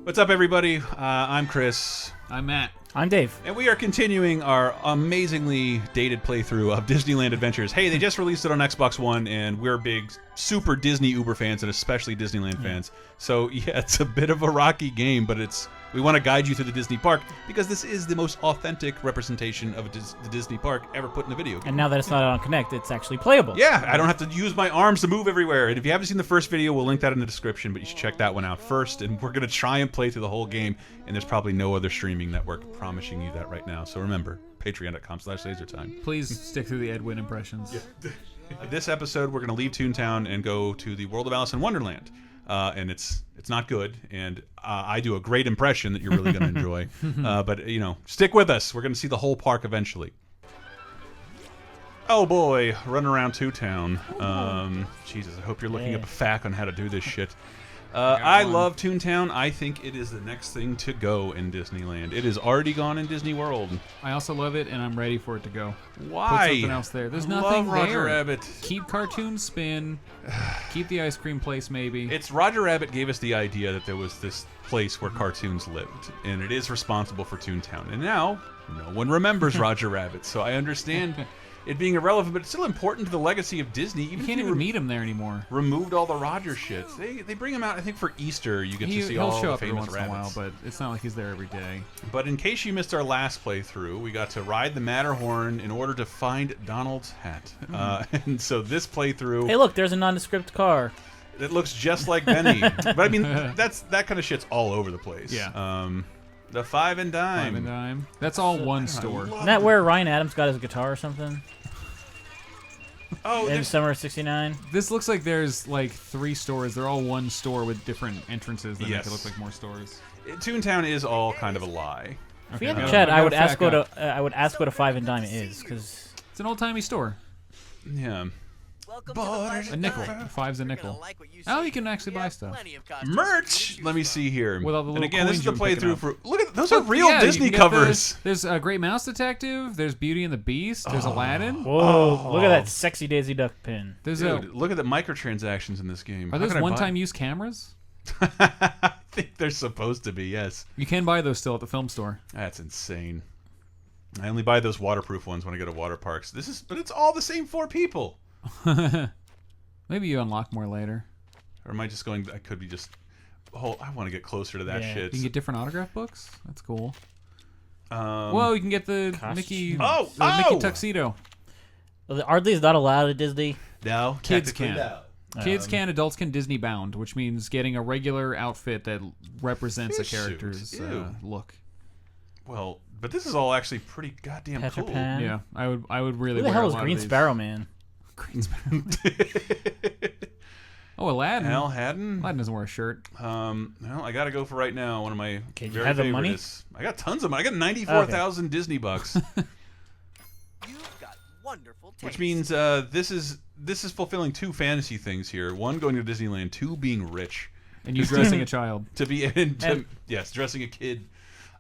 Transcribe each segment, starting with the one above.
What's up, everybody? I'm Chris. I'm Matt. I'm Dave. And we are continuing our amazingly dated playthrough of Disneyland Adventures. Hey, they just released it on Xbox One, and we're big super Disney Uber fans, and especially Disneyland fans. So, yeah, it's a bit of a rocky game, but we want to guide you through the Disney park, because this is the most authentic representation of the Disney park ever put in a video game. And now that it's not on Connect, it's actually playable. Yeah, I don't have to use my arms to move everywhere. And if you haven't seen the first video, we'll link that in the description, but you should check that one out first. And we're going to try and play through the whole game, and there's probably no other streaming network promising you that right now. So remember, patreon.com/lasertime. Please stick through the Ed Wynn impressions. Yeah. This episode, we're going to leave Toontown and go to the World of Alice in Wonderland. And it's not good, and I do a great impression that you're really going to enjoy. But, you know, stick with us. We're going to see the whole park eventually. Oh, boy. Running around Toontown. Jesus, I hope you're looking up a fact on how to do this shit. I love Toontown. I think it is the next thing to go in Disneyland. It is already gone in Disney World. I also love it, and I'm ready for it to go. Why? Put something else there. There's love nothing Roger there. Rabbit. Keep cartoons spin. Keep the ice cream place, maybe. It's Roger Rabbit gave us the idea that there was this place where cartoons lived, and it is responsible for Toontown. And now, no one remembers Roger Rabbit, so I understand it being irrelevant, but it's still important to the legacy of Disney. You can't even meet him there anymore. Removed all the Roger shit. They bring him out, I think, for Easter. You get to see all the famous rabbits. He'll show up every once in a while, but it's not like he's there every day. But in case you missed our last playthrough, we got to ride the Matterhorn in order to find Donald's hat. And so this playthrough... Hey, look, there's a nondescript car. It looks just like Benny. But I mean, that kind of shit's all over the place. Yeah. The Five and Dime. Five and Dime. That's all one store. Isn't that where Ryan Adams got his guitar or something? Oh, in summer of '69. This looks like there's like 3 stores. They're all one store with different entrances that make it look like more stores. Toontown is all kind of a lie. If we had the chat, I would ask what a Five and Dime is, because it's an old-timey store. Yeah. A nickel. 5's a nickel. Oh, you can actually buy stuff. Merch. Let me see here. With all the and little again, this is the coins you can playthrough pick for. Look at those are real Disney covers. There's a Great Mouse Detective. There's Beauty and the Beast. There's Aladdin. Whoa! Look at that sexy Daisy Duck pin. Dude, look at the microtransactions in this game. Are those one-time use cameras? I think they're supposed to be. Yes. You can buy those still at the film store. That's insane. I only buy those waterproof ones when I go to water parks. But it's all the same 4 people. Maybe you unlock more later. Or am I just going? I could be just. Oh, I want to get closer to that shit. You can get different autograph books. That's cool. Well, you can get the Mickey. Mickey tuxedo. Are these not allowed at Disney? No, kids can. Kids can. Adults can. Disney bound, which means getting a regular outfit that represents a character's look. Well, but this is all actually pretty goddamn Peter cool. Pan. Yeah, I would really. Who the hell is Green Sparrow Man? Green Sparrow. Oh, Aladdin. Al Haddon. Aladdin doesn't wear a shirt. Well, I gotta go for right now. One of my very have the favorite money? I got tons of money. I got 94,000 Disney bucks. You've got wonderful taste. Which means this is fulfilling 2 fantasy things here. 1, going to Disneyland. 2, being rich. And you dressing a child. Yes, dressing a kid.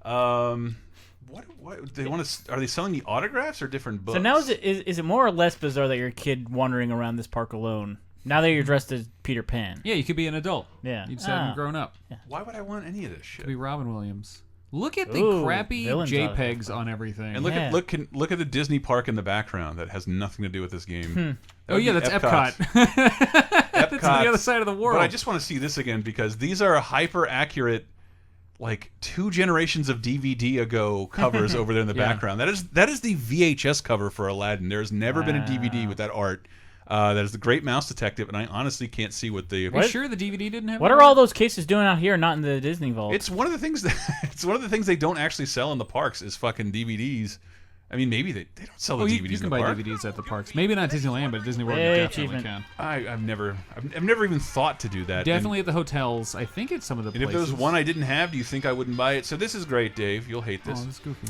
What they want to? Are they selling the autographs or different books? So now is it more or less bizarre that you're a kid wandering around this park alone? Now that you're dressed as Peter Pan. Yeah, you could be an adult. Yeah. You just haven't grown up. Yeah. Why would I want any of this shit? Could be Robin Williams. Look at the crappy JPEGs on everything. And look at the Disney park in the background that has nothing to do with this game. Oh yeah, that's Epcot. That's on the other side of the world. But I just want to see this again because these are hyper accurate, like 2 generations of DVD ago covers over there in the background. That is the VHS cover for Aladdin. There's never been a DVD with that art. That is the Great Mouse Detective, and I honestly can't see what the. Are you sure the DVD didn't have? What are all those cases doing out here, not in the Disney Vault? It's one of the things they don't actually sell in the parks is fucking DVDs. I mean, maybe they don't sell the DVDs in the park. You can buy DVDs at the parks. Maybe not Disneyland, but at Disney World you definitely can. I've never even thought to do that. Definitely at the hotels. I think it's some of the places. And if there was one I didn't have, do you think I wouldn't buy it? So this is great, Dave. You'll hate this. Oh, this is goofy.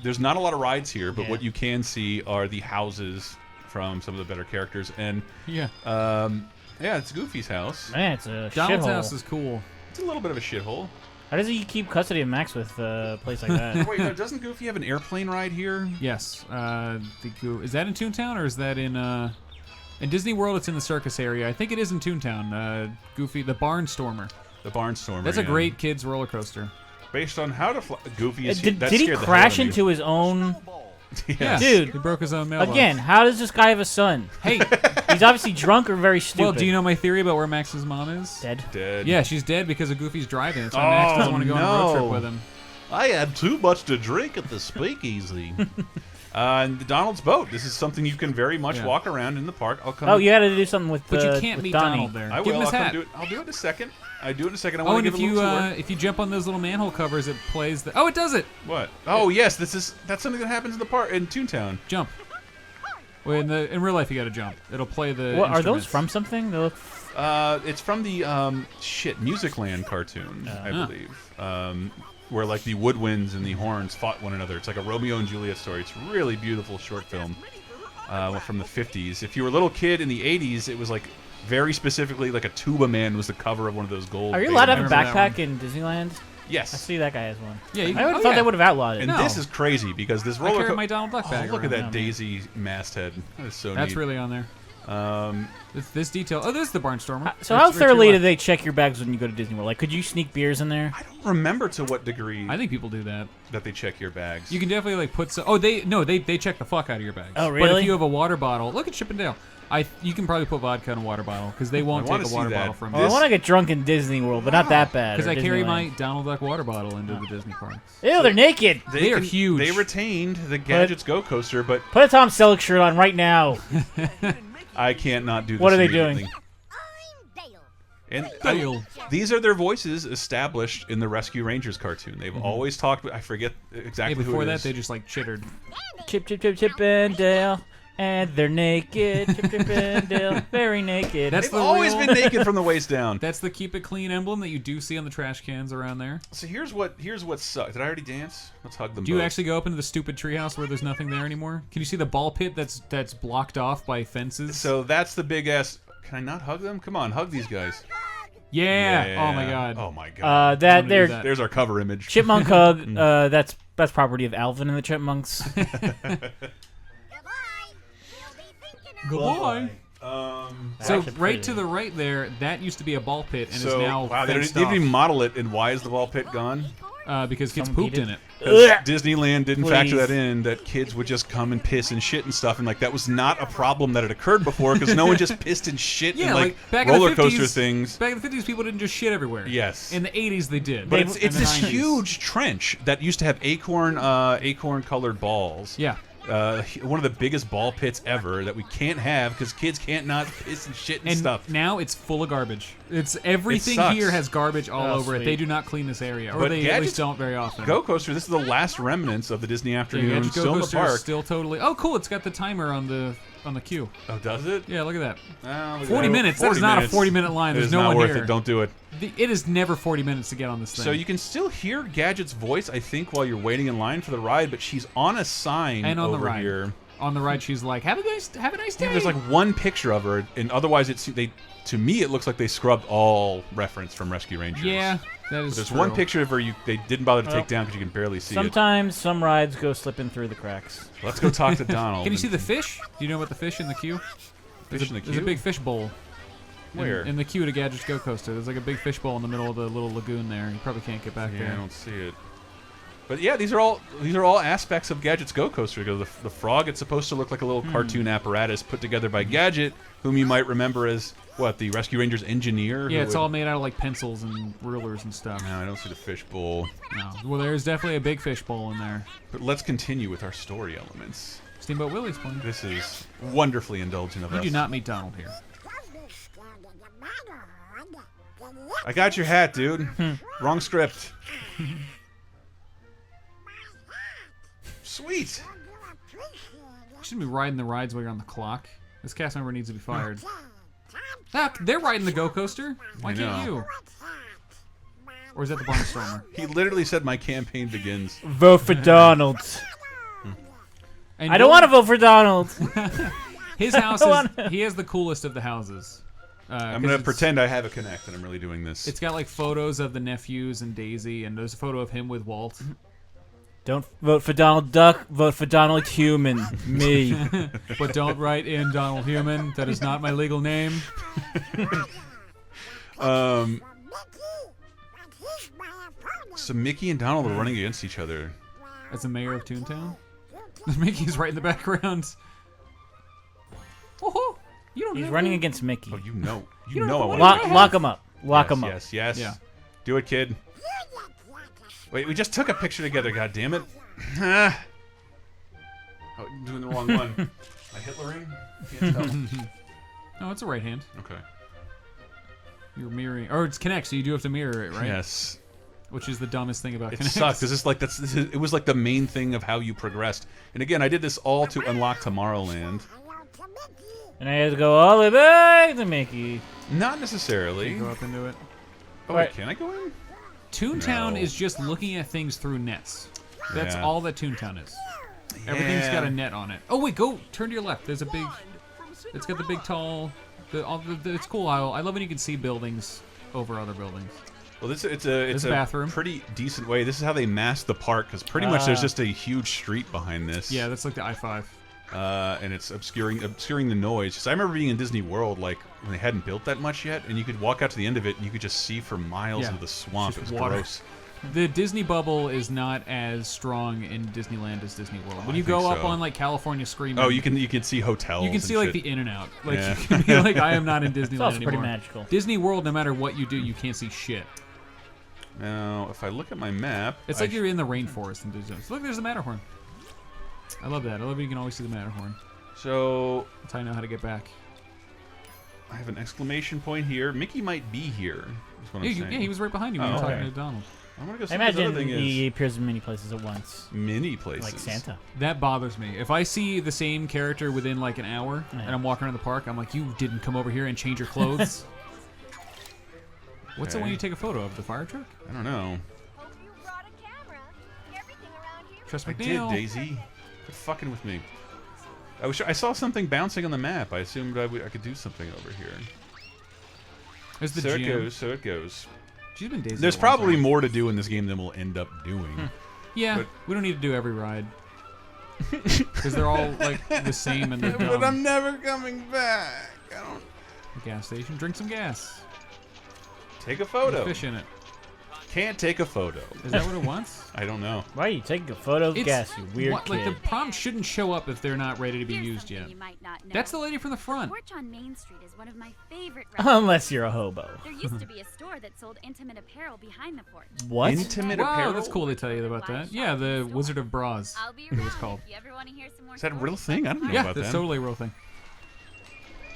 There's not a lot of rides here, but what you can see are the houses from some of the better characters. And it's Goofy's house. Man, it's a Donald's shithole. house is cool. It's a little bit of a shithole. How does he keep custody of Max with a place like that? Wait, no, doesn't Goofy have an airplane ride here? Yes. Is that in Toontown or is that in Disney World? It's in the circus area. I think it is in Toontown. Goofy, the Barnstormer. The Barnstormer. That's a yeah. great kids roller coaster. Based on how to fly. Goofy is Did that he scared the hell crash out of me. into his own? Yeah, Dude. he broke his own mailbox. Again, how does this guy have a son? Hey, He's obviously drunk or very stupid. well, do you know my theory about where Max's mom is? Dead. Dead. Yeah, she's dead because of Goofy's driving. That's why Max doesn't want to go on a road trip with him. I had too much to drink at the speakeasy. And the Donald's boat. This is something you can very much walk around in the park. I'll come. Oh, you got to do something with. But you can't with meet Donnie. Donald there. I Give will. him his I'll come hat. do it. I'll do it in a second. I do it in a second. I Oh, want and to give it a little tour. if you jump on those little manhole covers, it plays the. Oh, it does it. What? Oh yes, that's something that happens in the park in Toontown. Jump. Well, in real life, you got to jump. It'll play the. What, are those instruments. from something? They look. It's from the Musicland cartoon, I believe. Where like the woodwinds and the horns fought one another. It's like a Romeo and Juliet story. It's a really beautiful short film from the 50s. If you were a little kid in the 80s, it was like very specifically like a tuba man was the cover of one of those gold. Are you allowed to have a remember that backpack in Disneyland? I Yes. see that guy has one. Yeah, you I would have thought they would have outlawed it. And No. this is crazy because this I roller carry coaster. my Donald Duck bag. Look at around. that Daisy masthead. That is so That's neat. really on there. This detail. Oh, there's the Barnstormer. So Right- how right to your thoroughly do left. they check your bags when you go to Disney World? Like, could you sneak beers in there? I don't remember to what degree I think people do that. that they check your bags. You can definitely like put some. Oh, they check the fuck out of your bags. Oh, But really? if you have a water bottle, look at Chip and Dale. You can probably put vodka in a water bottle because they won't wanna take a see water that. bottle from Well, you. I want to get drunk in Disney World, but not that bad. Because or I carry Disneyland. my Donald Duck water bottle into the Disney parks. Ew, they're naked. They are huge. They retained the Gadgets Go coaster, but Put a Tom Selleck shirt on right now. I can't not do this. What are they immediately. doing? I'm Dale. And Dale. these are their voices established in the Rescue Rangers cartoon. They've always talked. I forget Hey, exactly who before it that, is. they just like chittered. Chip, chip, chip, chip, and Dale. And they're naked. Chip, chip, and Dale. Very naked. That's They've the always real- been naked from the waist down. That's the keep it clean emblem that you do see on the trash cans around there. So here's what sucks. Did I already dance? Let's hug them. Do you both. actually go up into the stupid treehouse where there's nothing there anymore? Can you see the ball pit that's blocked off by fences? So that's the big ass. Can I not hug them? Come on, hug these guys. yeah. Oh my god. Oh my god. that do they're that. There's our cover image. chipmunk hug. That's property of Alvin and the Chipmunks. Goodbye. We'll be thinking of Goodbye. So Actually right pretty. to the right there, that used to be a ball pit and So is now wow, they fenced didn't even off, model it. And why is the ball pit gone? because kids Someone pooped peed in it. it. 'Cause Ugh. Disneyland didn't factor Please. that in, that kids would just come and piss and shit and stuff, and like that was not a problem that had occurred before because no one just pissed and shit Yeah, and like back roller in the 50s, coaster things. Back in the 50s, people didn't just shit everywhere. Yes. In the 80s, they did. But And it's in the this 90s. huge trench that used to have acorn colored balls. Yeah. One of the biggest ball pits ever that we can't have because kids can't not piss and shit and, And stuff. now it's full of garbage. It's everything sucks. here has garbage all Oh, over it. sweet. They do not clean this area, or But they at Gadgets least don't very often. Go Coaster, this is the last remnants of the Disney Yeah, afternoon Gadget still Go in the Coaster is park. still totally. Oh, cool! It's got the timer on the queue. Oh, does it? Yeah, look at that. Oh, look at 40 that. minutes. That is not a 40-minute line. It There's is no not one worth here. it. Don't do it. It is never 40 minutes to get on this thing. So you can still hear Gadget's voice, I think, while you're waiting in line for the ride, but she's on a sign and on over the ride, here. on the ride, she's like, "Have a nice day." Yeah, there's like one picture of her, and otherwise to me it looks like they scrubbed all reference from Rescue Rangers. Yeah, that is. But there's true. one picture of her they didn't bother to Well, take down because you can barely see Sometimes some rides go slipping through the cracks. it. Let's go talk to Donald. Can you see the fish? Do you know about the fish in the queue? fish in the There's a queue? big fish bowl. Where? In the queue to Gadget's Go Coaster. There's like a big fish bowl in the middle of the little lagoon there. You probably can't get back Yeah, I there. don't see it. But yeah, these are all aspects of Gadget's Go Coaster. Because the frog, it's supposed to look like a little cartoon apparatus put together by Gadget, whom you might remember as what, the Rescue Rangers engineer. Yeah, who it's would- all made out of like pencils and rulers and stuff. No, I don't see the fish bowl. No. Well, there's definitely a big fish bowl in there. But let's continue with our story elements. Steamboat Willie's playing. This is wonderfully indulgent of You us. do not meet Donald here. I got your hat, dude. Wrong script. Sweet. You shouldn't be riding the rides while you're on the clock. This cast member needs to be fired. Ah, they're riding the Go Coaster. Why I can't know. you? Or is that the Barnstormer? He literally said, "My campaign begins." Vote for Donald. And I don't want to vote for Donald. His house I is. He has the coolest of the houses. I'm gonna pretend I have a connect, and I'm really doing this. It's got like photos of the nephews and Daisy, and there's a photo of him with Walt. Don't vote for Donald Duck. Vote for Donald Human. Me. But don't write in Donald Human. That is not my legal name. So Mickey and Donald are running against each other. As the mayor of Toontown? Mickey's right in the background. Woohoo! You don't He's know running who- against Mickey. Oh, you know don't I know want what- Lock him up. Lock him up. Yes. Yeah. Do it, kid. Wait, we just took a picture together. God damn it! Oh, I'm doing the wrong one. My Hitlering? Can't tell. No, it's a right hand. Okay. You're mirroring, or it's Connect, so you do have to mirror it, right? Yes. Which is the dumbest thing about It Connect. sucks. It was like the main thing of how you progressed. And again, I did this all to unlock Tomorrowland. And I had to go all the way back to Mickey. Not necessarily. Go up into it. Oh, wait, can I go in? Toontown No. is just looking at things through nets. That's Yeah. all that Toontown is. Everything's got a net on it. Oh wait, go turn to your left. There's a big. It's got the big tall. It's cool. I love when you can see buildings over other buildings. Well, it's a bathroom. pretty decent way. This is how they mask the park, because pretty much there's just a huge street behind this. Yeah, that's like the I-5. And it's obscuring the noise. 'Cause I remember being in Disney World, like when they hadn't built that much yet, and you could walk out to the end of it, and you could just see for miles into the swamp. It Just was water. gross. The Disney bubble is not as strong in Disneyland as Disney World. When I you go think up so. on like California Screaming, Oh, you can see hotels. you can and see like shit. the in and out. Like Yeah. you can be like, I am not in Disneyland It's also anymore. pretty magical. Disney World, no matter what you do, you can't see shit. Now, if I look at my map, It's like you're in the rainforest in Disney. Look, there's the Matterhorn. I love that. I love when you can always see the Matterhorn. So That's how I know how to get back. I have an exclamation point here. Mickey might be here. Is what I'm Yeah, saying. he was right behind you when you Oh, were okay. talking to Donald. I'm gonna go see I what this other imagine thing he is. appears in many places at once. Many places. Like Santa. That bothers me. If I see the same character within like an hour and I'm walking around the park, I'm like, you didn't come over here and change your clothes. What's the Okay. one you take a photo of? The fire truck? I don't know. Hope you brought a camera. Everything around here. Trust I McNeil. did, Daisy. Quit fucking with me. I saw something bouncing on the map. I assumed I could do something over here. There's the So gym. it goes. So it goes. She's been Daisy There's a long probably time. more to do in this game than we'll end up doing. Yeah, but- we don't need to do every ride. Because they're all like the same and they're dumb. never coming back. I don't. Gas station, drink some gas. Take a There's photo. fish in it. Can't take a photo. Is that what it wants? I don't know. Why are you taking a photo of gas, you weird what, kid? like the prompt shouldn't show up if they're not ready to be Here's used something yet. You might not know. That's the lady from the The front. porch on Main Street is one of my favorite Unless you're a hobo. There used to be a store that sold intimate apparel behind the porch. What? Intimate Wow, apparel. that's cool they tell you about that. Yeah, the Wizard of Bras. I'll be It was around called. if you ever want to hear some more Is that a stories real thing? I don't know Yeah, about that's that. totally a real thing.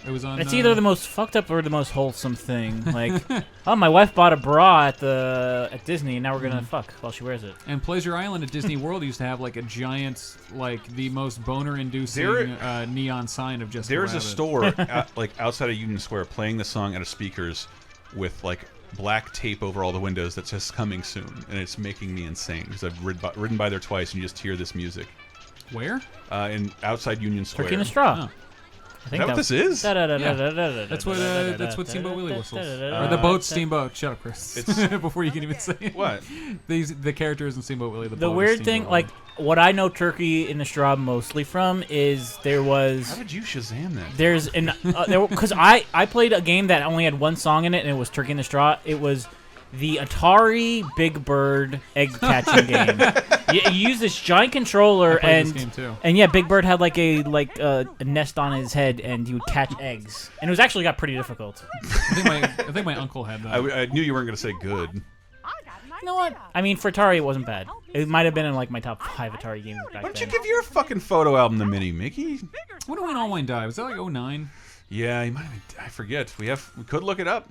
It was on. It's either the most fucked up or the most wholesome thing. Like, oh, my wife bought a bra at Disney, and now we're gonna fuck while she wears it. And Pleasure Island at Disney World used to have like a giant, like the most boner-inducing There- neon sign of Jessica There's a Rabbit. store like outside of Union Square playing the song out of speakers with like black tape over all the windows that says coming soon, and it's making me insane because I've ridden by there twice and you just hear this music. Where? In outside Union Square. Turkey in a straw. Oh. I Is that what this is? That's what Steamboat Willie whistles. Or the boat Steamboat. Shut up, Chris. Before you can even say it. What? The characters in Steamboat Willie. The boat is weird thing, Steamboat like, Willie. what I know Turkey in the Straw mostly from is there How was... did you Shazam that? There's an... Because I played a game that only had one song in it, and it was Turkey in the Straw. It was the Atari Big Bird egg catching game. You use this giant controller, I played and this game too. and yeah, Big Bird had like a nest on his head, and he would catch eggs, and it was actually got pretty difficult. I think my uncle had that. I knew you weren't going to say good. You know what? I mean, for Atari, it wasn't bad. It might have been in like my top 5 Atari games back Why don't you then. give your fucking photo album to Minnie, Mickey? When did Wayne Allwine die? Was that like 09? Yeah, he might have been, I forget. We could look it up.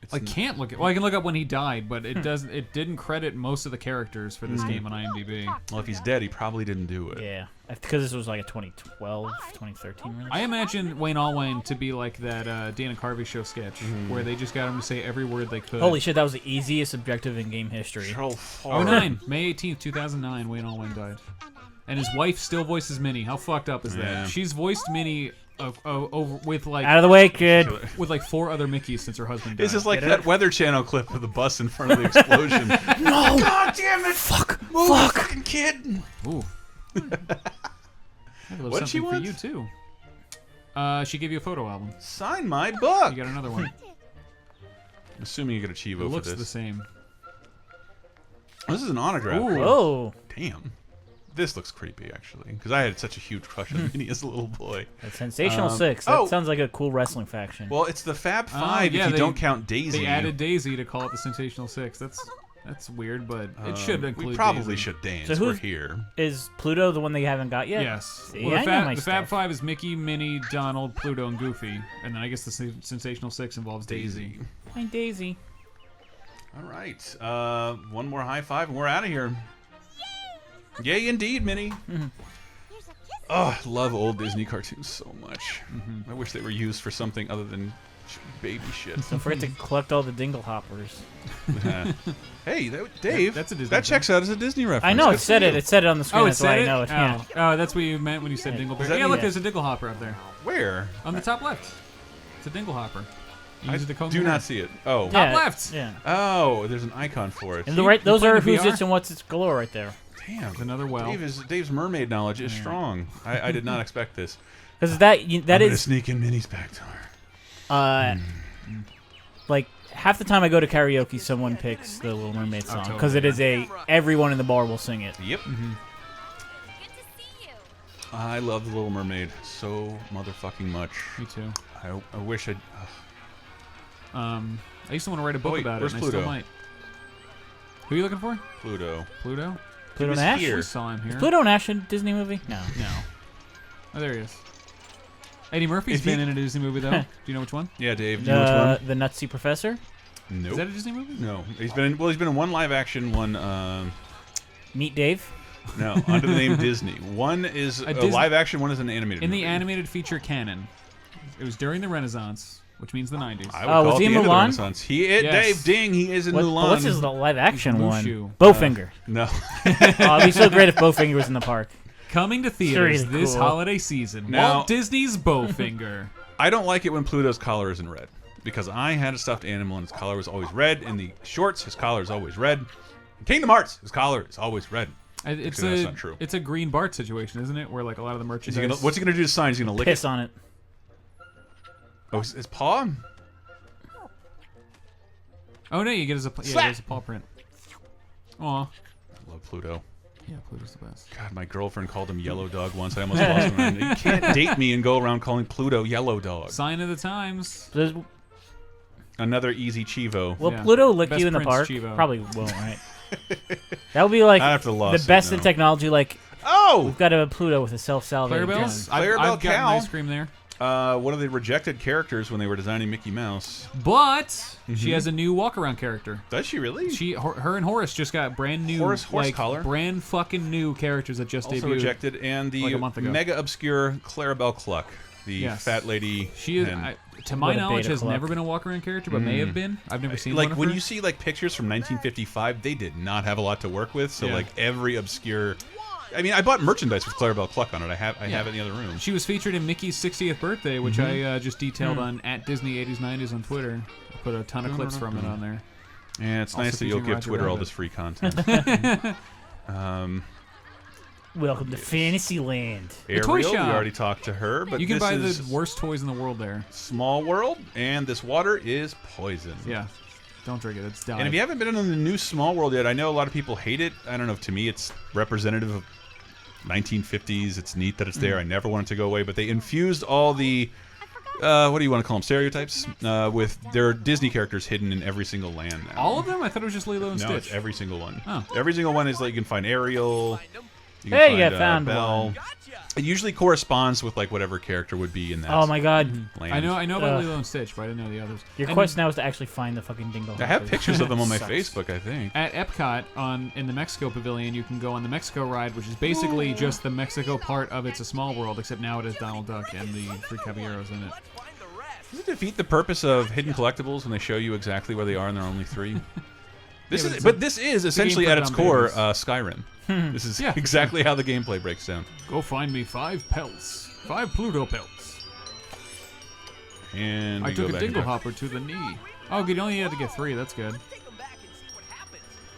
It's I can't look at. Well, I can look up when he died, but it doesn't. It didn't credit most of the characters for this game on IMDb. Well, if he's dead, he probably didn't do it. Yeah, because this was like a 2012, 2013 release. I imagine Wayne Allwine to be like that Dana Carvey show sketch where they just got him to say every word they could. Holy shit, that was the easiest objective in game history. Oh, 09, May 18th, 2009, Wayne Allwine died. And his wife still voices Minnie. How fucked up is that? Yeah. She's voiced Minnie with like Out of the way, kid. with like 4 other Mickeys since her husband died. This is like that Weather Channel clip of the bus in front of the explosion. No! God damn it! Fuck! Move, Fuck! fucking kid! Ooh. I have a little What did she something for want? you too. She gave you a photo album. Sign my book. You got another one. I'm assuming you get a It Chivo for looks this. the same. This is an autograph. Ooh. Oh, Damn. This looks creepy, actually, because I had such a huge crush on Minnie as a little boy. the Sensational Six. That oh. sounds like a cool wrestling faction. Well, it's the Fab Five yeah, if you don't count Daisy. They added Daisy to call it the Sensational Six. That's weird, but it should include We probably Daisy. should dance. So We're who's- here. Is Pluto the one that you haven't got yet? Yes. See, Well, I know my the Fab stuff. Five is Mickey, Minnie, Donald, Pluto, and Goofy. And then I guess the Sensational Six involves Daisy. Hi, Daisy. All right. One more high five, and we're out of here. Yay, indeed, Minnie. Oh, I love old Disney cartoons so much. I wish they were used for something other than baby shit. Don't forget to collect all the dingle hoppers. Hey, Dave, That's a Disney that checks out as a Disney reference. I know, Good it for said it. you. It said it on the screen. Oh, it That's why said I it? know it. Yeah. Oh, that's what you meant when you said Dingleberry. that Yeah, mean- look, there's a Dingle Hopper up there. Where? On the top left. It's a Dingle Hopper. You I use it to comb do your not hair. see it. Oh. Yeah, left. Yeah. Oh, there's an icon for it. And the right, those playing are the who's VR? it's and what's its galore right there. Damn. Another well. Dave's mermaid knowledge is strong. I did not expect this. Because that I'm gonna is sneak in Minnie's back door. like half the time I go to karaoke, someone picks the Little Mermaid song totally. because it is everyone in the bar will sing it. Yep. Good to see you. I love the Little Mermaid so motherfucking much. Me too. I wish I'd. I used to want to write a book wait, about it, where's and I still Pluto? might. Who are you looking for? Pluto. Pluto? Pluto was and Ash? here. We saw him here. Pluto and Ash in Disney movie? No. No. Oh, there he is. Eddie Murphy's If he- been in a Disney movie, though. Do you know which one? Yeah, Dave. Do you know which one? The Nutsy Professor? Nope. Is that a Disney movie? No. He's been in one live action, one Meet Dave? no, under the name Disney. One is a Dis- live action, one is an animated In movie. the animated feature canon. It was during the Renaissance, which means the 90s. I would Oh, call was it he the in end of the Mulan? Renaissance. Yes. Dave, ding, he is in Mulan. What's his live action one? Mushu. Bowfinger. No. Oh, it'd be so great if Bowfinger was in the park. Coming to theaters really this cool. holiday season. Now- Walt Disney's Bowfinger. I don't like it when Pluto's collar isn't red. Because I had a stuffed animal and his collar was always red. In the shorts, his collar is always red. In Kingdom Hearts, his collar is always red. It's Actually, that's not true. It's a green Bart situation, isn't it? Where like a lot of the Is merchandise. he gonna, what's he going to do to the sign? He's going to lick Piss it? on it. Oh, his paw? Oh no, you get a paw print. Aw. I love Pluto. Yeah, Pluto's the best. God, my girlfriend called him Yellow Dog once. I almost lost my mind. You can't date me and go around calling Pluto Yellow Dog. Sign of the times. Another easy Chivo. Will Yeah. Pluto lick Best you in the Prince park? Chivo. Probably won't, right? That would be like I'd have to lawsuit, the best in no. technology. Like, Oh! we've got a Pluto with a self-salivating gun. Clarabelle's. Clarabelle I've gotten Cow. ice cream there. One of the rejected characters when they were designing Mickey Mouse. But Mm-hmm. she has a new walk-around character. Does she really? Her and Horace just got brand new, Horse like collar. brand fucking new characters that just also debuted. rejected. And the like a month ago. mega obscure Clarabelle Cluck. The Yes. fat lady. She is, hen. to my What a knowledge, beta has cluck. never been a walk-around character, but may have been. I've never seen like one of when her. you see like pictures from 1955, they did not have a lot to work with. So Yeah. like every obscure. I mean, I bought merchandise with Clarabelle Cluck on it. I have it in the other room. She was featured in Mickey's 60th birthday, which I just detailed on @Disney80s90s on Twitter. I put a ton of clips from it on there. Yeah, it's Also nice that you'll featuring give Roger Twitter all Rabbit. this free content. Welcome to Fantasyland. The toy Ariel, we shop. already talked to her, but You can this buy is the worst toys in the world there. Small World, and this water is poison. Yeah. Don't drink it. It's dying. And if you haven't been in the new Small World yet, I know a lot of people hate it. I don't know. To me, it's representative of 1950s. It's neat that it's there. I never want it to go away, but they infused all the what do you want to call them? Stereotypes with their Disney characters hidden in every single land now. All of them? I thought it was just Lilo and No, Stitch. it's every single one. Oh. Every single one is like you can find Ariel. You can Hey, find, you found Belle. one. It usually corresponds with like whatever character would be in that. Oh my god. Land. I know about Ugh. Lilo and Stitch, but I didn't know the others. Your And quest now is to actually find the fucking dingle. I have pictures of them on my Sucks. Facebook. I think. At Epcot in the Mexico Pavilion, you can go on the Mexico ride, which is basically just the Mexico part of It's a Small World, except now it has Donald Duck and the three caballeros in it. Does it defeat the purpose of hidden collectibles when they show you exactly where they are and there are only 3? This Yeah, is, but but it's this is essentially for at its dumb core babies. Skyrim. This is Yeah. exactly how the gameplay breaks down. Go find me 5 pelts. 5 Pluto pelts. And I we took go a back dingle and- hopper to the knee. Oh, good. You only had to get 3. That's good.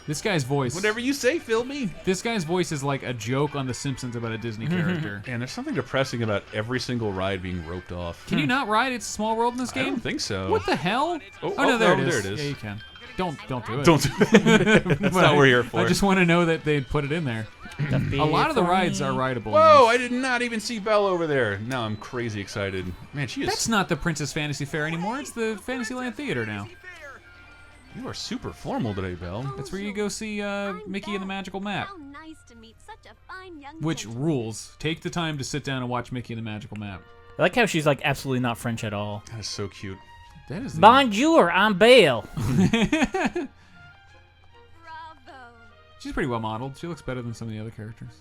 This guy's voice. Whatever you say, Philby. This guy's voice is like a joke on The Simpsons about a Disney character. And there's something depressing about every single ride being roped off. Can you not ride It's a Small World in this I game? don't think so. What the hell? Oh, no, there oh, it is. there it is. Yeah, you can. Don't do it. Don't do it. That's not what we're here for. I just want to know that they put it in there. A lot of the rides are rideable. Whoa, I did not even see Belle over there. Now I'm crazy excited. Man, she is... That's not the Princess Fantasy Fair anymore. It's the Fantasyland Theater now. You are super formal today, Belle. That's where you go see Mickey and the Magical Map. How nice to meet such a fine young Which gentleman. rules. Take the time to sit down and watch Mickey and the Magical Map. I like how she's like absolutely not French at all. That is so cute. That is the... Bonjour, I'm Belle. Bravo. She's pretty well modeled. She looks better than some of the other characters.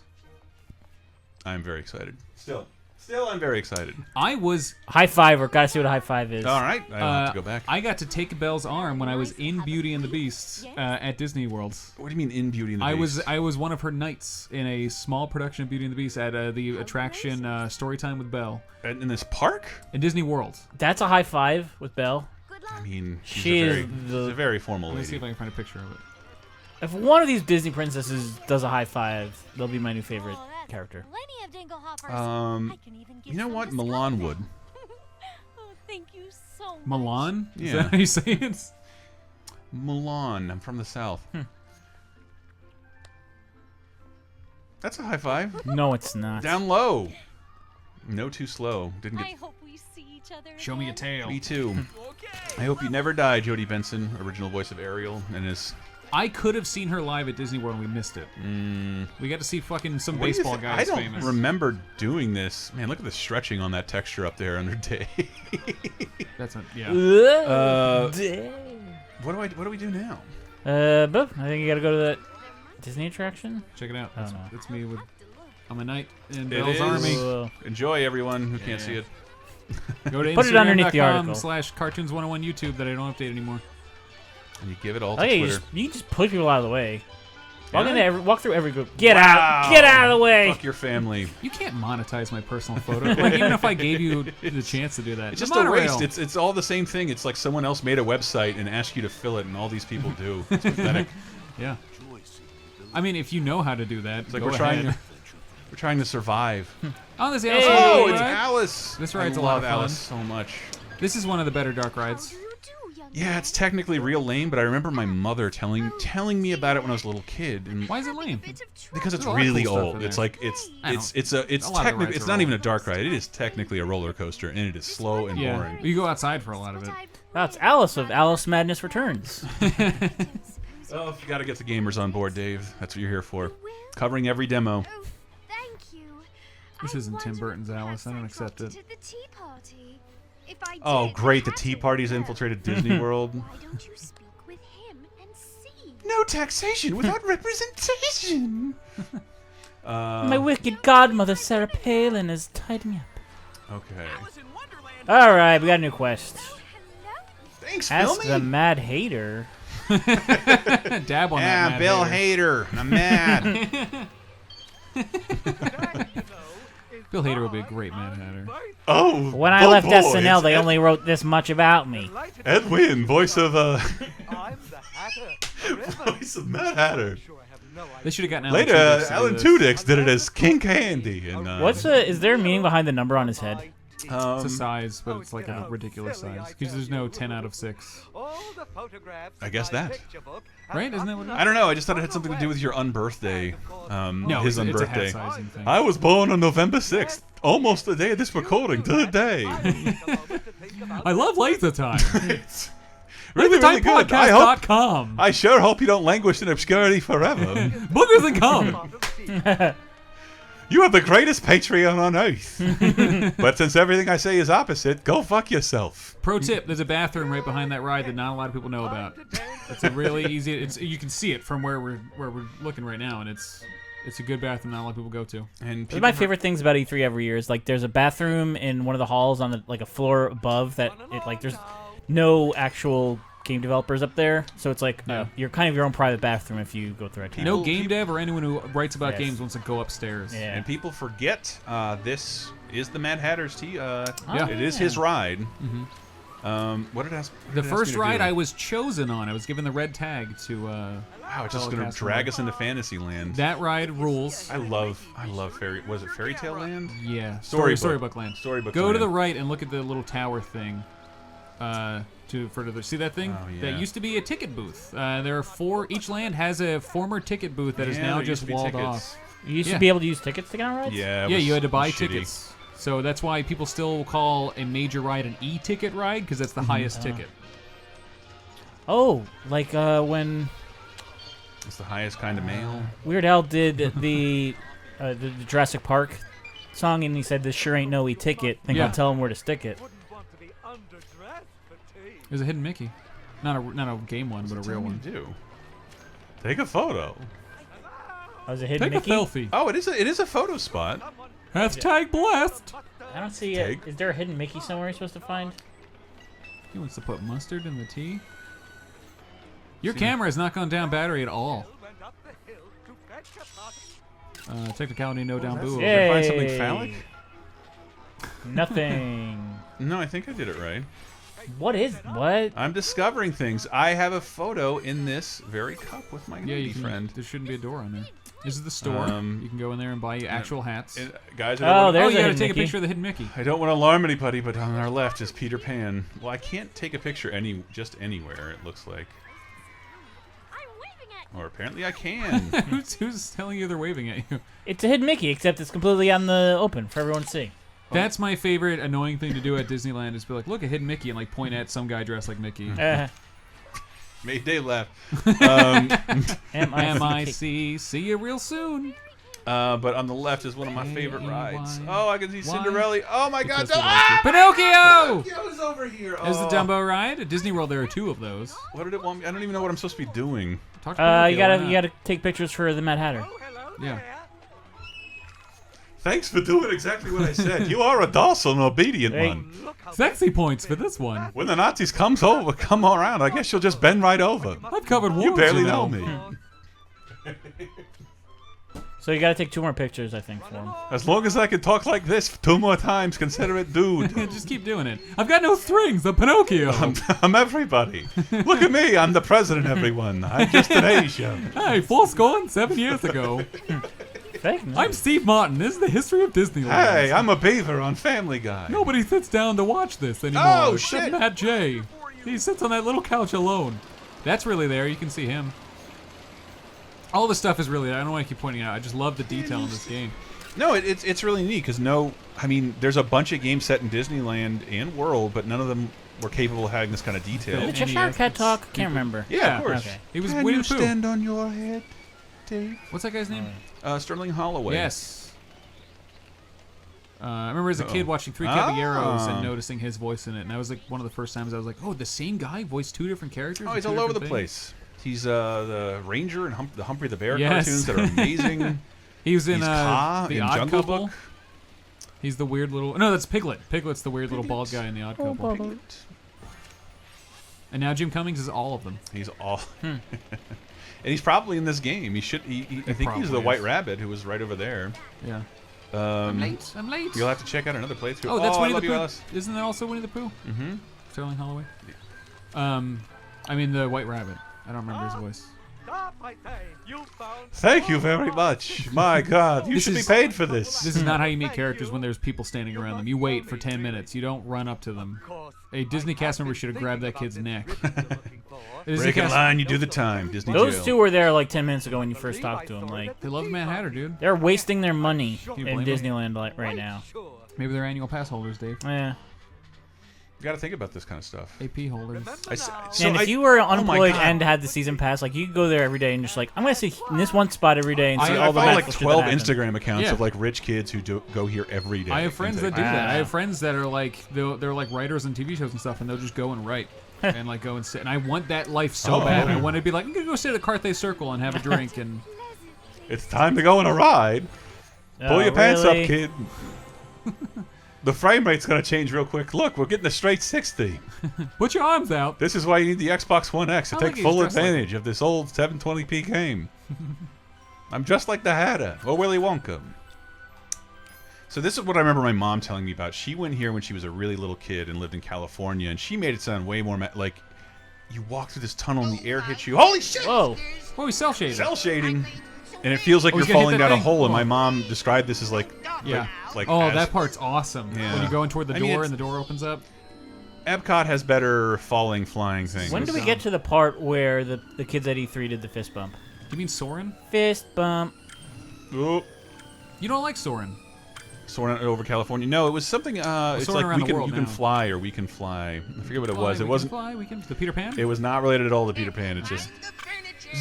I'm very excited. Still, I'm very excited. I was... High five, or gotta see what a high five is. All right, I don't have to go back. I got to take Belle's arm when I was in Beauty and the Beast at Disney World. What do you mean in Beauty and the Beast? I was one of her knights in a small production of Beauty and the Beast at the attraction Storytime with Belle In this park? in Disney World. That's a high five with Belle. Good I luck. mean, she's She a is very, she's a very formal Let me see lady. if I can find a picture of it. If one of these Disney princesses does a high five, they'll be my new favorite Oh, that's character. Plenty of dingle hoppers. Um, I can even give You know some what? to Milan Scott would. then. Oh, thank you so much. Milan? Is Yeah. that how you say it? Mulan. I'm from the south. That's a high five. No, it's not. Down low. No, too slow. Didn't I get. hope we see each other Show me a again. tail. Me too. I hope you never die, Jodie Benson, original voice of Ariel, and his. I could have seen her live at Disney World and we missed it. We got to see fucking some What do you baseball think? guys I don't famous. remember doing this. Man, look at the stretching on that texture up there under day. That's not, yeah. What do we do now? But I think you gotta go to that Disney attraction. Check it out. That's, no. that's me with... I'm a knight in It Belle's is. army. Enjoy, everyone who can't see it. Go to Put it underneath the Instagram.com/cartoons101 YouTube that I don't update anymore. And you give it all to Oh yeah, Twitter. you just push people out of the way. Yeah? Walk through every group. Get Wow. out! Get out of the way! Fuck your family. You can't monetize my personal photo. Like, even if I gave you the chance to do that. It's The just a monorail. waste. It's all the same thing. It's like someone else made a website and asked you to fill it, and all these people do. It's pathetic. Yeah. I mean, if you know how to do that, It's like go we're trying ahead. to. We're trying to survive. Oh, there's the Hey. Alice Oh, Wonderland it's ride. Alice. This ride's I a lot love of fun. Alice so much. This is one of the better dark rides. You do, young Yeah, it's technically real lame, but I remember my mother telling me about it when I was a little kid, and Why is it lame? bit of trouble. because it's There's a lot of really cool stuff old. in It's there. like it's I it's know. it's a it's A lot of the technically rides it's are not old. even a dark ride. It is technically a roller coaster, and it is slow and Yeah. boring. You go outside for a lot of it. That's Alice of Alice Madness Returns. Oh, you got to get the gamers on board, Dave. That's what you're here for. Covering every demo. Oh, thank you. This I isn't Tim wonder Burton's if Alice. I don't perhaps accept dropped it. into the tea party. If I Oh, did, great! The I had Tea to Party's know. infiltrated Disney World. Why don't you speak with him and see? No taxation without representation. My wicked godmother Sarah Palin has tied me up. Okay. All right, we got a new quest. Hello? Thanks, Ask Filmy. the Mad Hater. Dab on that. Yeah, Mad Bill Hater. Hader. I'm mad. Bill Hader would be a great Mad Hatter. Oh, When I oh left boy, SNL, it's they only wrote this much about me. Ed Wynn, voice of I'm the Hatter. voice of Mad Hatter. They should have gotten Alan Later, Tudyk to do Alan this. Tudyk did it as King Candy. And, Is there a meaning behind the number on his head? It's a size, but it's like a ridiculous size. Because there's no 10 out of 6. I guess that. Right? Isn't that what it is? I don't know. I just thought it had something to do with your unbirthday. No, his it's a hat unbirthday. sizing thing. I was born on November 6th, almost the day of this recording, to the day. I love Latha Time. Really, really good. LathaTimePodcast.com. I sure hope you don't languish in obscurity forever. Boogers and cum. You have the greatest Patreon on earth. But since everything I say is opposite, go fuck yourself. Pro tip: there's a bathroom right behind that ride that not a lot of people know about. It's a really easy. You can see it from where we're looking right now, and it's a good bathroom not a lot of people go to. And One people of my favorite things about E3 every year is like there's a bathroom in one of the halls on the, like a floor above that it like there's no actual game developers up there, so it's like you're kind of your own private bathroom if you go through it. No game dev or anyone who writes about Yes. games wants to go upstairs. Yeah. And people forget this is the Mad Hatter's Yeah. It is his ride. What did it ask? The first ride I was chosen on, I was given the red tag to. Wow, it's just gonna Telecast drag ride. us into Fantasyland. That ride rules. I love fairy. Was it Fairy Tale Land? Yeah, Storybook. Storybook Land. Storybook Go to Land. the right and look at the little tower thing. to further. See that thing? Oh, yeah. That used to be a ticket booth. There are 4. Each land has a former ticket booth that is Yeah, now there used just to be walled tickets. off. You used Yeah. to be able to use tickets to get on rides? Yeah, Yeah, you had to buy shitty. tickets. So that's why people still call a major ride an e-ticket ride, because that's the highest ticket. Oh, like when It's the highest kind of mail. Weird Al did the Jurassic Park song, and he said, "This sure ain't no e-ticket. Think Yeah. I'll tell him where to stick it." Wouldn't want to be underdressed for tea. There's a hidden Mickey. Not a game one, but a real one. Do. Take a photo. I was a hidden Take Mickey. a selfie. Oh, it is a photo spot. Hashtag blessed. I don't see Take. it. Is there a hidden Mickey somewhere you're supposed to find? He wants to put mustard in the tea. Your camera has not gone down battery at all. Went up the hill to fetch a pot. Technicality, no down boo. Yeah. Did I find something Yay. phallic? Nothing. No, I think I did it right. What? I'm discovering things. I have a photo in this very cup with my Yeah, lady you can, friend. there shouldn't be a door on there. This is the store. You can go in there and buy actual hats. Guys, Oh, I there's Oh, a you gotta hidden take a Mickey. picture of the hidden Mickey. don't want to alarm anybody, but on our left is Peter Pan. Well, I can't take a picture just anywhere, it looks like. I'm waving at Or apparently I can. Who's telling you they're waving at you? It's a hidden Mickey, except it's completely on the open for everyone to see. That's my favorite annoying thing to do at Disneyland is be like, look, a hidden Mickey, and like point at some guy dressed like Mickey. Made Dave laugh. M-I-C, see you real soon. But on the left is one of my favorite rides. Oh, I can see Cinderella. Oh my God! Because we like Ah! you. Pinocchio! Pinocchio's over here. There's the Oh. Dumbo ride. At Disney World, there are 2 of those. What did it want me? I don't even know what I'm supposed to be doing. Talk to Pinocchio, You why gotta not? take pictures for the Mad Hatter. Oh, hello Yeah. there. Thanks for doing exactly what I said. You are a docile and obedient Hey. one. Look how Sexy points for this one. When the Nazis come around, I guess you'll just bend right over. I've covered wars, You barely know know. me. So you gotta take 2 more pictures, I think, for him. As long as I can talk like this 2 more times, consider it, dude. Just keep doing it. I've got no strings. I'm Pinocchio. I'm everybody. Look at me. I'm the president, everyone. I'm just an Asian. Hey, 7 years ago. Fake news. I'm Steve Martin. This is the history of Disneyland. Hey, I'm a beaver on Family Guy. Nobody sits down to watch this anymore. Oh, except shit. Matt J. He sits on that little couch alone. That's really there. You can see him. All this stuff is really there. I don't want to keep pointing it out. I just love the detail in this game. No, it's really neat because I mean, there's a bunch of games set in Disneyland and World, but none of them were capable of having this kind of detail. Did Any Cheshire Cat reference? talk? Can't remember. Yeah, of course. Okay. He was Winnie the Pooh. on your head, Dave? What's that guy's name? Sterling Holloway. Yes. I remember as a kid watching Three Ah. Caballeros and noticing his voice in it, and that was like one of the first times I was like, "Oh, the same guy voiced 2 different characters." Oh, in he's 2 all over the different things? place. He's the Ranger and the Humphrey the Bear Yes. cartoons that are amazing. He was in He's Kaa the in Odd Jungle Couple. Book. He's the weird little. No, that's Piglet. Piglet's the weird little bald guy in the Odd Couple. And now Jim Cummings is all of them. He's all. And he's probably in this game. He should. I think he's the probably White is. Rabbit who was right over there. Yeah. I'm late. I'm late. You'll have to check out another playthrough. Oh, that's I Winnie love the you, Pooh. Alice. Isn't that also Winnie the Pooh? Mm-hmm. Sterling Holloway. I mean the White Rabbit. I don't remember his voice. Stop, I say. You found Thank you very much. My God, you This should be is- paid for this. This is not how you meet characters when there's people standing around them. You wait for 10 minutes. You don't run up to them. course. A Disney cast member should have grabbed that kid's neck. A Disney Break in cast- line, you do the time. Disney Those jail. 2 were there like 10 minutes ago when you first talked to them. Like, They love Mad Hatter, dude. they're wasting their money you in blame them? Disneyland like right now. Sure. Maybe they're annual pass holders, Dave. Yeah. You got to think about this kind of stuff. AP holders. And if you were oh my unemployed God. and had the season pass, like you could go there every day and just like, I'm gonna sit in this one spot every day and see I all the follow magical like shit 12 that happens. Instagram accounts Yeah. of like rich kids who go here every day. I have friends that do Ah. that. I have friends that are like they're like writers on TV shows and stuff, and they'll just go and write and like go and sit. And I want that life so Oh. bad. I want to be like, I'm gonna go sit at the Carthay Circle and have a drink and. It's time to go on a ride. Pull Oh, your pants really? up, kid. The frame rate's gonna change real quick. Look, we're getting a straight 60. Put your arms out. This is why you need the Xbox One X to I take like he's full dressed like advantage of this old 720p game. I'm just like the Hatter or Willy Wonka. So this is what I remember my mom telling me about. She went here when she was a really little kid and lived in California, and she made it sound way more like you walk through this tunnel and the air hits you. Holy shit! Whoa. Oh, he's self shaded. Cell shading, and it feels like Oh, you're he's gonna hit falling that down a thing? hole. And Oh. my mom described this as like Yeah. like Oh, as- that part's awesome. Yeah. When you go in toward the I mean, door it's- and the door opens up. Epcot has better falling, flying things. When do we get to the part where the kids at E3 did the fist bump? You mean Soarin'? Fist bump. Oh, You don't like Soarin'? soaring over California. No, it was something. It's soaring like around the world you can now. fly or we can fly. I forget what it was. It wasn't. The Peter Pan? It was not related at all to Peter Pan. It's just.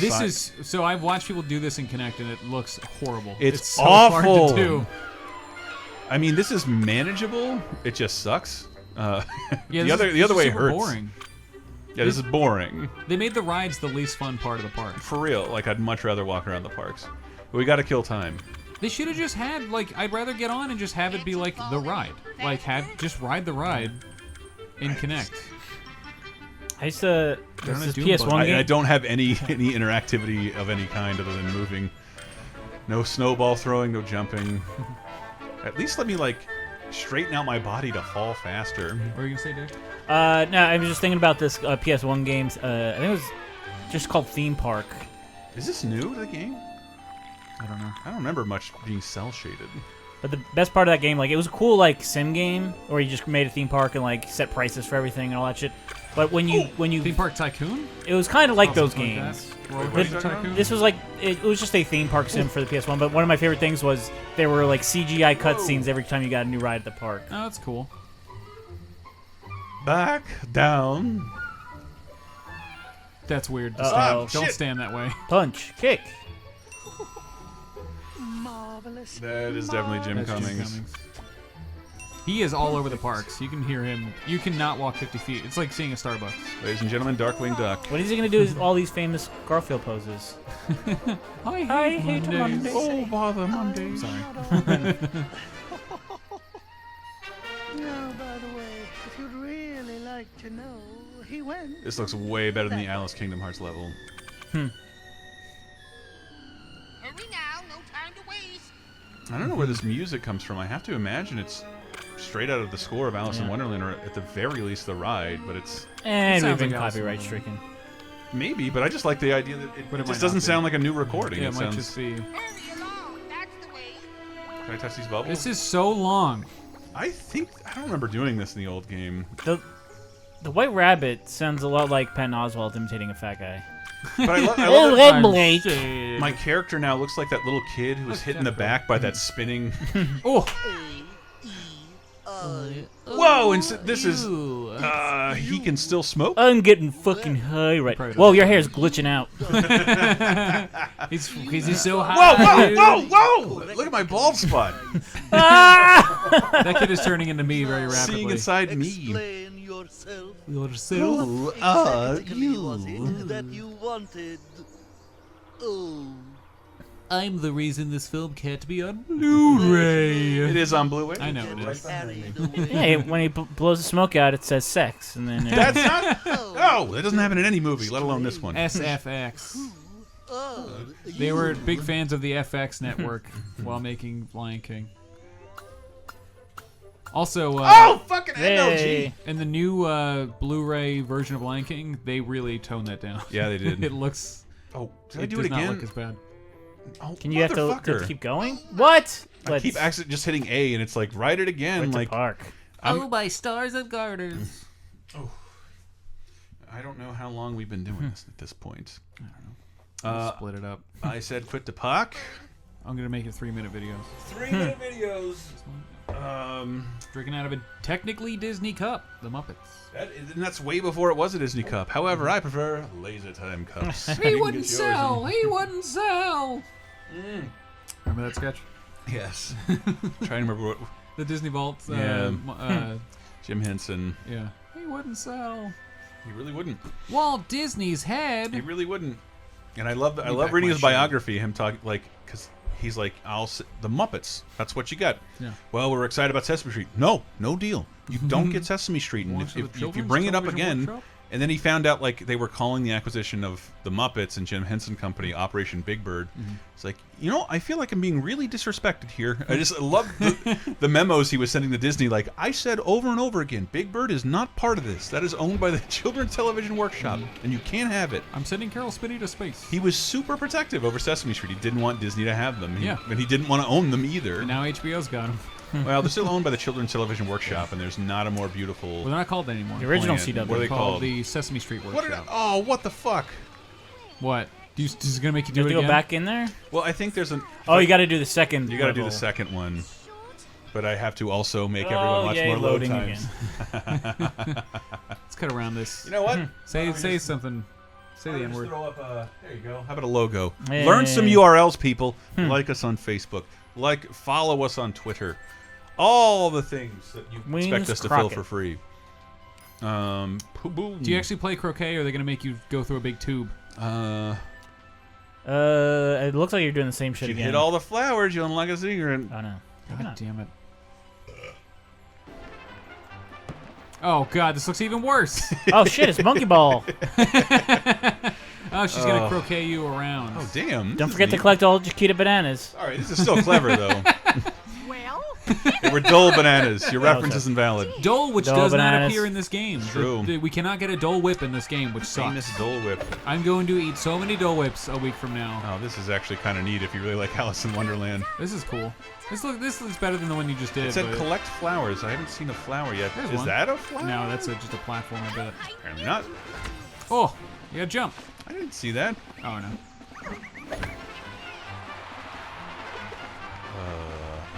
This Fine. is so I've watched people do this in Connect and it looks horrible. It's so awful. hard to do. I mean, this is manageable. It just sucks. Yeah, the other way super hurts. boring. Yeah, this is boring. They made the rides the least fun part of the park. For real. Like, I'd much rather walk around the parks. But we got to kill time. They should have just had like I'd rather get on and just have it be like the ride. Like just ride the ride in Connect. I used to. They're on a This is Doom PS1 buggy. game. I don't have any interactivity of any kind other than moving. No snowball throwing, no jumping. At least let me, like, straighten out my body to fall faster. What were you gonna say, Dave? No, I was just thinking about this PS1 games. I think it was just called Theme Park. Is this new to the game? I don't know. I don't remember much being cell-shaded. But the best part of that game, like, it was a cool, like, sim game where you just made a theme park and, like, set prices for everything and all that shit. But when you Theme Park Tycoon? it was kind of like those Something like games. that? Roller Wait, what are you Coaster talking Tycoon? This was like it was just a theme park sim for the PS1. But one of my favorite things was there were like CGI cutscenes every time you got a new ride at the park. Oh, that's cool. Back down. That's weird. To Uh-oh. stand. Don't Shit. stand that way. Punch, kick. Marvelous. That is definitely Jim That's Jim Cummings. He is all over the parks. You can hear him. You cannot walk 50 feet. It's like seeing a Starbucks. Ladies and gentlemen, Darkwing Duck. What is he gonna do with all these famous Garfield poses? I hate Mondays. Oh, bother Monday. Sorry. Now, by the way, if you'd really like to know, he went. This looks way better than the Alice Kingdom Hearts level. Hurry now, no time to waste. I don't know where this music comes from. I have to imagine it's straight out of the score of Alice in Wonderland, or at the very least the ride, but it's And we've sounds been like Alice in copyright Wonderland. stricken. maybe, but I just like the idea that But it it might just not doesn't be. sound like a new recording. Yeah, It it might sounds. just be. Hurry along, that's the way. Can I touch these bubbles? This is so long. I don't remember doing this in the old game. The White Rabbit sounds a lot like Patton Oswalt imitating a fat guy. But I love Oh, that Red Blake. my character now looks like that little kid who was hit in the back by that spinning. Oh. Whoa! And this is. He can still smoke. I'm getting fucking high right. Probably Whoa, your hair's glitching out. He's so Whoa! high. Whoa! Whoa! Whoa! Look at my bald spot. That kid is turning into me very rapidly. Seeing inside me. Explain yourself. Yourself? Was it that you wanted? Oh. I'm the reason this film can't be on Blu-ray. It is on Blu-ray. I know it is. Carried away. Hey, when he blows the smoke out, it says sex, and then That's not. Oh, that doesn't happen in any movie, let alone this one. SFX. Oh, They were big fans of the FX network while making Lion King. Also, Oh, fucking hey, in the new Blu-ray version of Lion King, they really toned that down. Yeah, they did. It looks. Oh, did I It do does it not again? look as bad. Oh, can you have to motherfucker. keep going? What? I keep accidentally just hitting A, and it's like write it again. Like Like park. Oh, my stars and garters. I don't know how long we've been doing this at this point. We'll split it up. I said quit the puck. I'm gonna make it 3-minute videos. 3-minute videos. Drinking out of a technically Disney cup, the Muppets. And that's way before it was a Disney cup. However, I prefer laser time cups. He wouldn't sell. He wouldn't sell. Remember that sketch? Yes. Trying to remember what The Disney Vault. Jim Henson. Yeah. He wouldn't sell. He really wouldn't. Walt Disney's He head. really wouldn't. And I love back reading my his shit. biography. Him talking like because he's like the Muppets. That's what you got. Yeah. Well, we're excited about Sesame Street. No deal. You don't get Sesame Street, and Watch the if you Children's bring it up Television again. Workshop? And then he found out like they were calling the acquisition of the Muppets and Jim Henson Company Operation Big Bird. It's like, you know, I feel like I'm being really disrespected here. I just love the memos he was sending to Disney. Like I said over and over again, Big Bird is not part of this. That is owned by the Children's Television Workshop, and you can't have it. I'm sending Carol Spinney to space. He was super protective over Sesame Street. He didn't want Disney to have them. Yeah. And he didn't want to own them either. And now HBO's got him. Well, they're still owned by the Children's Television Workshop, and there's not a more beautiful. Well, they're not called that anymore. The original Plant. CW. What are they called? The Sesame Street What Workshop. what the fuck? What? Is it gonna make you Do do you it have to again? go back in there? Well, I think there's an. Oh, you got to do the second. You got to do the level. second one, but I have to also make Oh, everyone watch yay, more load loading times. Let's cut around this. You know what? Say something. Say the Just N-word. throw up, there you go. How about a logo? Hey. Learn some URLs, people. Like us on Facebook. Follow us on Twitter. All the things that you Wings expect us to Crockett. fill for free. Boom. Do you actually play croquet, or are they gonna make you go through a big tube? It looks like you're doing the same shit If you again. hit all the flowers, you unlock a secret. Oh no. God damn it. Oh god, this looks even worse. Oh shit! It's Monkey Ball. Oh, she's gonna croquet you around. Oh damn! Don't forget to collect all Chiquita bananas. All right, this is still clever though. Well, They were Dole bananas. Your reference is invalid. Dole, which Dole does not bananas. appear in this game. True. We cannot get a Dole Whip in this game, which Famous sucks. Dole Whip. I'm going to eat so many Dole Whips a week from now. Oh, this is actually kind of neat if you really like Alice in Wonderland. This is cool. This looks better than the one you just did. It said but- collect flowers. I haven't seen a flower yet. There's Is one. that a flower? No, that's just a platform, I bet. Apparently not. Oh, you gotta jump. I didn't see that. Oh no.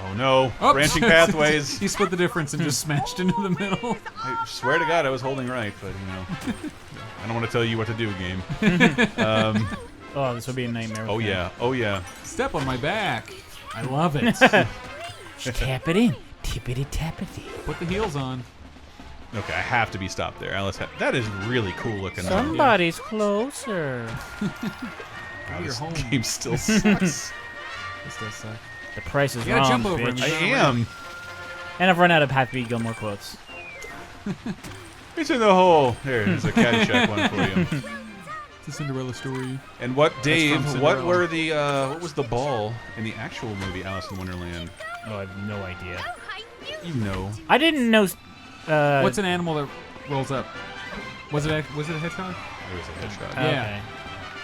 Oh no. Oh, Branching pathways. He split the difference and just smashed into the middle. I swear to God I was holding right, but you know. I don't want to tell you what to do, game. Oh, this would be a nightmare. Oh yeah. Oh yeah. Step on my back. I love it. Tap it in. Tippity tappity. Put the heels on. Okay, I have to be stopped there. Alice, that is really cool looking. Somebody's closer. Wow, You're this home. game still sucks. This does suck. The price is You gotta wrong, jump over him. bitch. I am. And I've run out of Happy Gilmore quotes. It's in the hole. There's a Caddyshack one for you. It's a Cinderella story. And what, Dave? from What Cinderella. were the? What was the ball in the actual movie Alice in Wonderland? Oh, I have no idea. I knew You know. I didn't know. What's an animal that rolls up? Was it a hedgehog? It was a hedgehog. Yeah.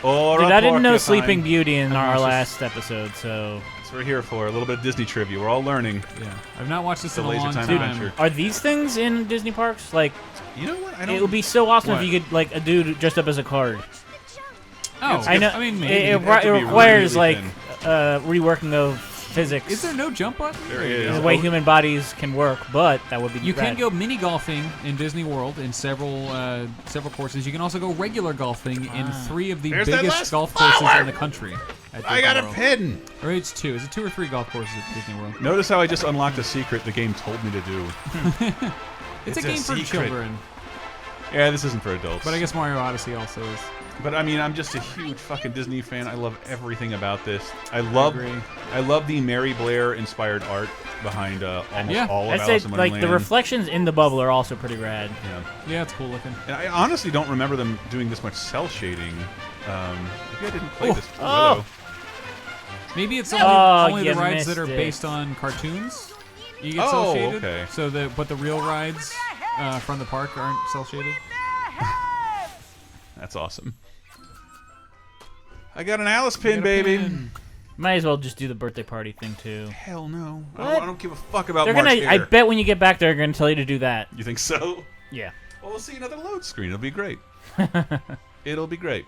Or Dude, a I didn't know porcupine. Sleeping Beauty in our just- last episode, so. That's what we're here for. A little bit of Disney trivia. We're all learning. Yeah. I've not watched this The in a Laser long Time time. Adventure. Are these things in Disney parks? Like, You know what? I don't. it would be so awesome What? if you could, like, a dude dressed up as a card. Oh, I know. I mean, maybe. it, have to be requires, really like, reworking of physics. Is there no jump button? There he is. the way human bodies can work, but that would be You can rad. go mini golfing in Disney World in several courses. You can also go regular golfing in 3 of the There's that biggest last golf courses flower! in the country. At I Disney got a World. pin. Or it's 2. Is it 2 or 3 golf courses at Disney World? Notice how I just unlocked a secret the game told me to do. It's a game for secret. children, Yeah, this isn't for adults. but I guess Mario Odyssey also is. But I mean, I'm just a huge fucking Disney fan. I love everything about this. I love the Mary Blair inspired art behind almost Yeah. all of I'd Alice say, in like, Wonderland. the reflections in the bubble are also pretty rad. Yeah. Yeah, it's cool looking. And I honestly don't remember them doing this much cell shading. Maybe I didn't play Oh. this. Oh. Willow. Maybe it's Oh, only the you rides that are missed it. based on cartoons. You get Oh, cel shaded. okay. So but the real rides from the park aren't cel shaded. That's awesome. I got an Alice pin, baby. Might as well just do the birthday party thing too. Hell no. What? I don't give a fuck about They're March gonna. I Hare. bet when you get back, they're gonna tell you to do that. You think so? Yeah. Well, we'll see another load screen. It'll be great. It'll be great.